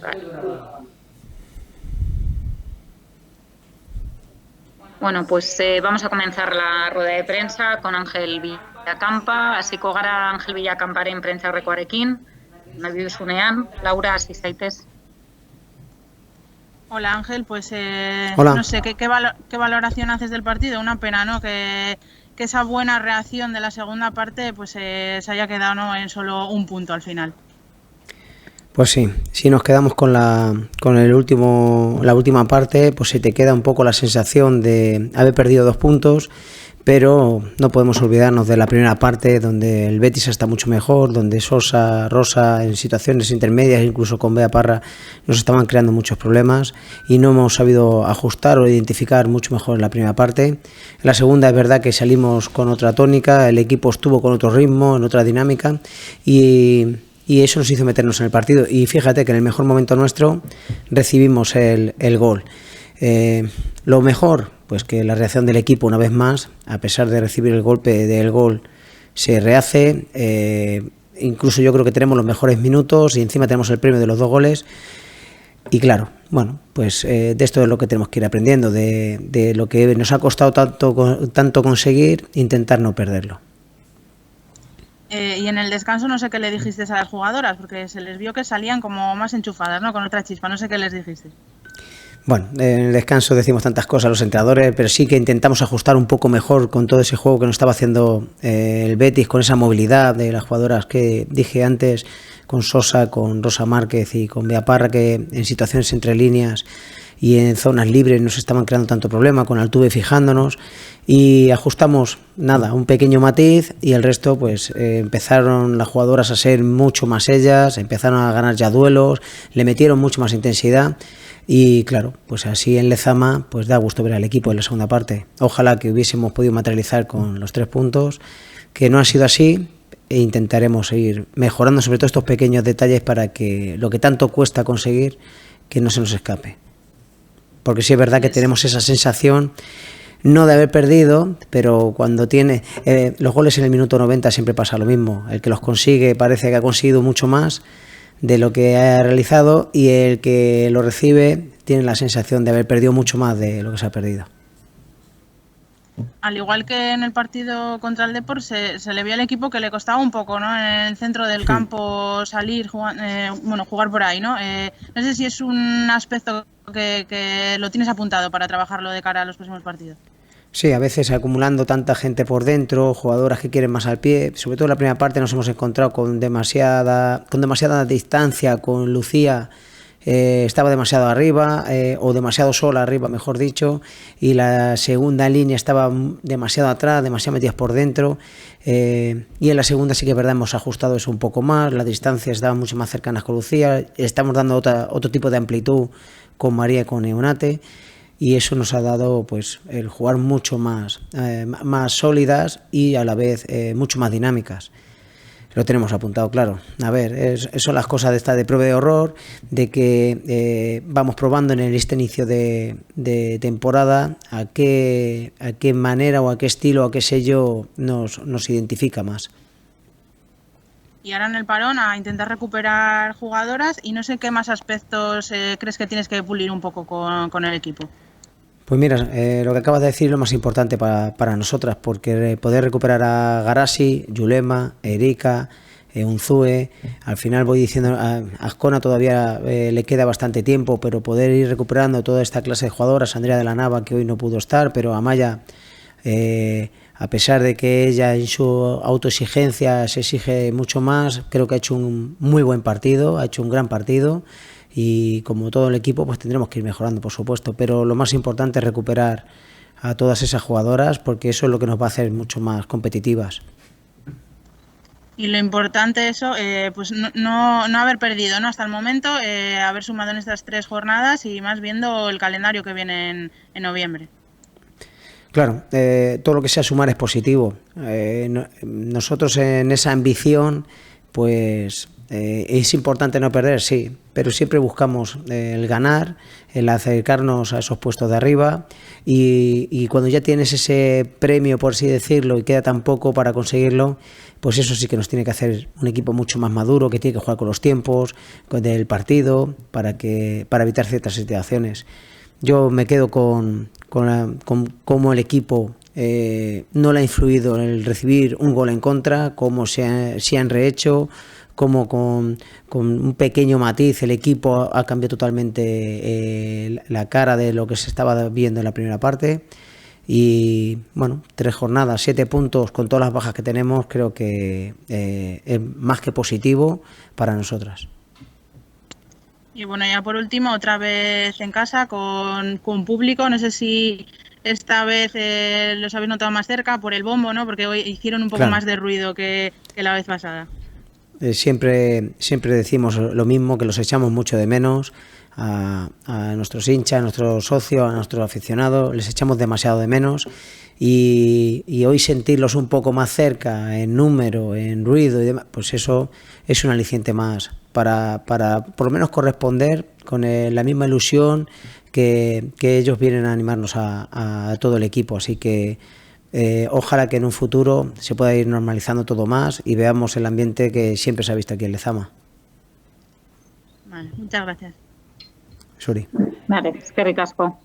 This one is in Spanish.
Vale. Bueno, pues vamos a comenzar la rueda de prensa con Ángel Villacampa, hasiko gara Ángel Villacamparen prentsaurrekoarekin. Nahi duzunean, Laura, hasi zaitez. Hola Ángel, pues Hola. no sé, ¿qué valoración haces del partido? Una pena, ¿no? Que esa buena reacción de la segunda parte pues se haya quedado, ¿no?, en solo un punto al final. Pues sí, si nos quedamos con la última parte, pues se te queda un poco la sensación de haber perdido 2 puntos, pero no podemos olvidarnos de la primera parte, donde el Betis está mucho mejor, donde Sosa, Rosa, en situaciones intermedias, incluso con Bea Parra, nos estaban creando muchos problemas y no hemos sabido ajustar o identificar mucho mejor en la primera parte. En la segunda es verdad que salimos con otra tónica, el equipo estuvo con otro ritmo, en otra dinámica y eso nos hizo meternos en el partido. Y fíjate que en el mejor momento nuestro recibimos el gol. Lo mejor, pues que la reacción del equipo, una vez más, a pesar de recibir el golpe del gol, se rehace. Incluso yo creo que tenemos los mejores minutos y encima tenemos el premio de los 2 goles. Y claro, bueno, pues de esto es lo que tenemos que ir aprendiendo, de lo que nos ha costado tanto conseguir, intentar no perderlo. Y en el descanso no sé qué le dijiste a las jugadoras, porque se les vio que salían como más enchufadas, ¿no?, con otra chispa, no sé qué les dijiste. Bueno, en el descanso decimos tantas cosas a los entrenadores, pero sí que intentamos ajustar un poco mejor con todo ese juego que nos estaba haciendo el Betis, con esa movilidad de las jugadoras que dije antes, con Sosa, con Rosa Márquez y con Bea Parra, que en situaciones entre líneas y en zonas libres nos estaban creando tanto problema, con Altuve fijándonos, y ajustamos nada, un pequeño matiz, y el resto pues empezaron las jugadoras a ser mucho más ellas, empezaron a ganar ya duelos, le metieron mucho más intensidad. Y claro, pues así en Lezama pues da gusto ver al equipo en la segunda parte. Ojalá que hubiésemos podido materializar con los 3 puntos, que no ha sido así, e intentaremos seguir mejorando sobre todo estos pequeños detalles para que lo que tanto cuesta conseguir, que no se nos escape. Porque sí es verdad que tenemos esa sensación, no de haber perdido, pero cuando tiene los goles en el minuto 90 siempre pasa lo mismo. El que los consigue parece que ha conseguido mucho más de lo que ha realizado, y el que lo recibe tiene la sensación de haber perdido mucho más de lo que se ha perdido. Al igual que en el partido contra el Depor, se le vio al equipo que le costaba un poco, ¿no?, en el centro del campo salir, jugar por ahí, ¿no? No sé si es un aspecto que lo tienes apuntado para trabajarlo de cara a los próximos partidos. Sí, a veces acumulando tanta gente por dentro, jugadoras que quieren más al pie, sobre todo en la primera parte nos hemos encontrado con demasiada distancia, con Lucía estaba demasiado arriba, o demasiado sola arriba, mejor dicho, y la segunda línea estaba demasiado atrás, demasiado metidas por dentro, y en la segunda sí que es verdad hemos ajustado eso un poco más, las distancias estaban mucho más cercanas con Lucía, estamos dando otro tipo de amplitud con María y con Eunate, y eso nos ha dado pues el jugar mucho más sólidas y a la vez mucho más dinámicas. Lo tenemos apuntado, claro. A ver, son las cosas de prueba de horror, de que vamos probando en este inicio de temporada a qué manera o a qué estilo o a qué sello nos identifica más. Y ahora en el parón a intentar recuperar jugadoras, y no sé qué más aspectos crees que tienes que pulir un poco con el equipo. Pues mira, lo que acabas de decir es lo más importante para nosotras, porque poder recuperar a Garasi, Yulema, Erika, Unzue, al final voy diciendo, a Azcona todavía le queda bastante tiempo, pero poder ir recuperando toda esta clase de jugadoras, Andrea de la Nava, que hoy no pudo estar, pero Amaya, a pesar de que ella en su autoexigencia se exige mucho más, creo que ha hecho un muy buen partido, ha hecho un gran partido. Y como todo el equipo pues tendremos que ir mejorando, por supuesto, pero lo más importante es recuperar a todas esas jugadoras, porque eso es lo que nos va a hacer mucho más competitivas. Y lo importante eso, pues no haber perdido, ¿no?, hasta el momento, haber sumado en estas 3 jornadas y más viendo el calendario que viene en noviembre. Claro, todo lo que sea sumar es positivo. Nosotros en esa ambición pues es importante no perder, sí, pero siempre buscamos el ganar, el acercarnos a esos puestos de arriba y cuando ya tienes ese premio, por así decirlo, y queda tan poco para conseguirlo, pues eso sí que nos tiene que hacer un equipo mucho más maduro, que tiene que jugar con los tiempos del partido para evitar ciertas situaciones. Yo me quedo con cómo el equipo no le ha influido en el recibir un gol en contra, cómo se han rehecho, cómo con un pequeño matiz el equipo ha cambiado totalmente la cara de lo que se estaba viendo en la primera parte. Y bueno, 3 jornadas, 7 puntos con todas las bajas que tenemos, creo que es más que positivo para nosotras. Y bueno, ya por último, otra vez en casa con público. No sé si esta vez los habéis notado más cerca por el bombo, ¿no? Porque hoy hicieron un poco más de ruido que la vez pasada. Siempre decimos lo mismo, que los echamos mucho de menos a nuestros hinchas, a nuestros socios, a nuestros aficionados, les echamos demasiado de menos y hoy sentirlos un poco más cerca en número, en ruido y demás, pues eso es un aliciente más para por lo menos corresponder con la misma ilusión que ellos vienen a animarnos a todo el equipo, así que ojalá que en un futuro se pueda ir normalizando todo más y veamos el ambiente que siempre se ha visto aquí en Lezama. Vale, muchas gracias. Suri. Vale, eskerrik asko.